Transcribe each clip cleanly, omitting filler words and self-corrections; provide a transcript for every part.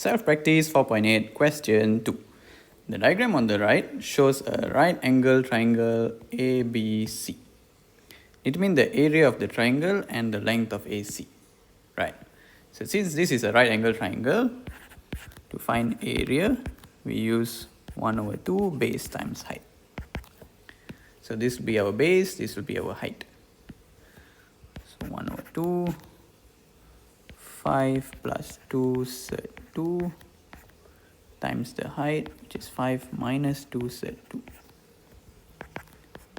Self-practice 4.8, question 2. The diagram on the right shows a right angle triangle ABC. Determine the area of the triangle and the length of AC. Right. So since this is a right angle triangle, to find area, we use 1/2 base times height. So this will be our base, this will be our height. So 1/2, 5 plus 2 sub 2 times the height, which is 5 minus 2 sub 2.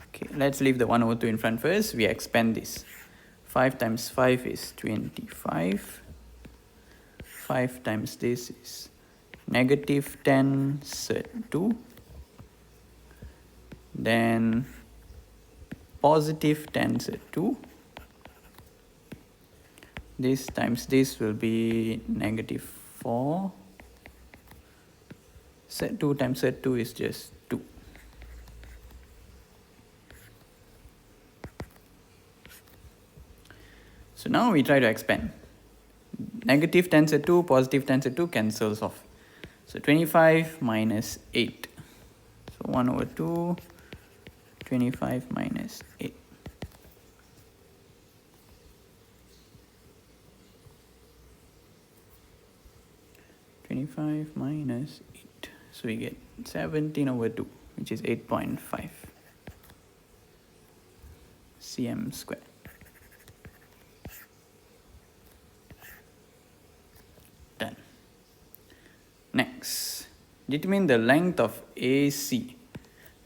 Okay, let's leave the 1/2 in front first. We expand this. 5 times 5 is 25. 5 times this is negative 10 sub 2. Then positive 10 sub 2. This times this will be negative 4. Set 2 times set 2 is just 2. So now we try to expand. Negative 10 set 2, positive 10 set 2 cancels off. So 25 minus 8. So 1/2, 25 minus 8. Minus 8. So we get 17/2, which is 8.5 cm square. Done. Next, determine the length of AC.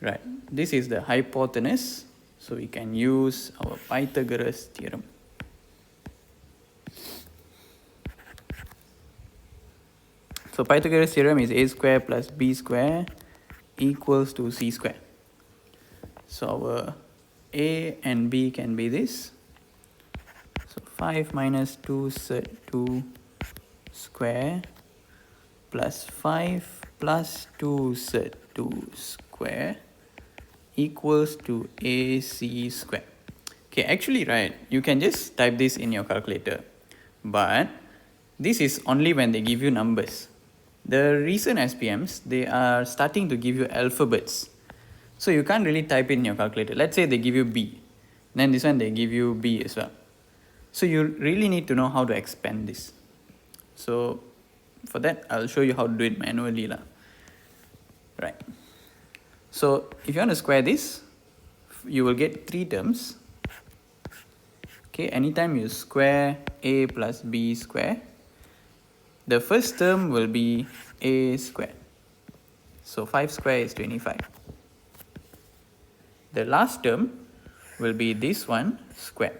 Right, this is the hypotenuse, so we can use our Pythagoras theorem. So Pythagoras theorem is a square plus b square equals to c square. So our a and b can be this. So 5 minus 2 sub 2 square plus 5 plus 2 sub 2 square equals to AC square. Okay, actually, right, you can just type this in your calculator, but this is only when they give you numbers. The recent SPMs, they are starting to give you alphabets. So you can't really type in your calculator. Let's say they give you B. Then this one they give you B as well. So you really need to know how to expand this. So for that, I'll show you how to do it manually. Right. So if you want to square this, you will get 3 terms. Okay, anytime you square A plus B square, the first term will be a square. So 5 square is 25. The last term will be this one square.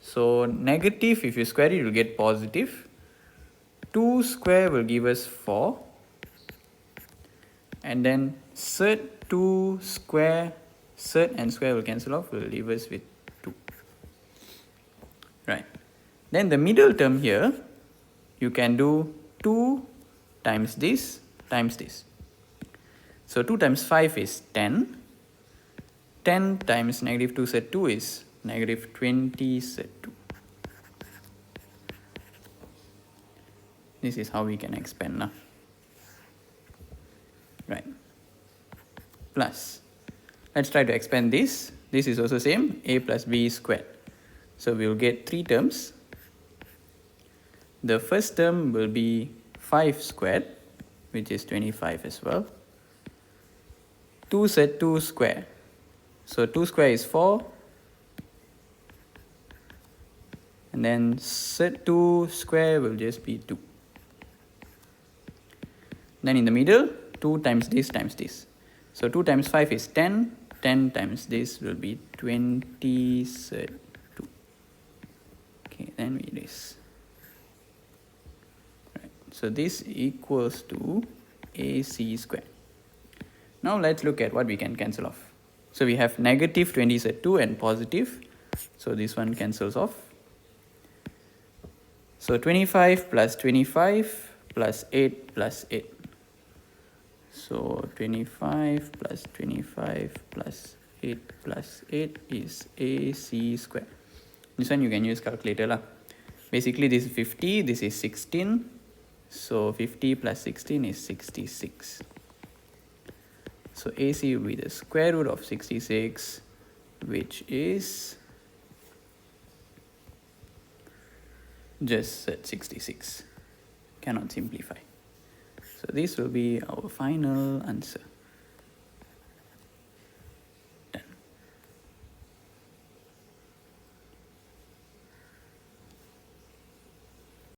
So negative, if you square it, you will get positive. 2 square will give us 4. And then surd 2 square, surd and square will cancel off, will leave us with 2. Right. Then the middle term here, you can do 2 times this times this. So 2 times 5 is 10. 10 times negative 2 sub 2 is negative 20 sub 2. This is how we can expand now. Right. Plus, let's try to expand this. This is also same, a plus b squared. So we will get 3 terms. The first term will be 5 squared, which is 25 as well. 2 sub 2 square. So 2 square is 4. And then sub 2 square will just be 2. Then in the middle, 2 times this times this. So 2 times 5 is 10. 10 times this will be 20 sub 2. Okay, then we erase. So this equals to AC square. Now let's look at what we can cancel off. So we have negative 20 sub 2 and positive. So this one cancels off. So 25 plus 25 plus 8 plus 8. So 25 plus 25 plus 8 plus 8 is AC square. This one you can use calculator lah. Basically this is 50, this is 16. So 50 plus 16 is 66. So AC will be the square root of 66, which is just at 66. Cannot simplify. So this will be our final answer.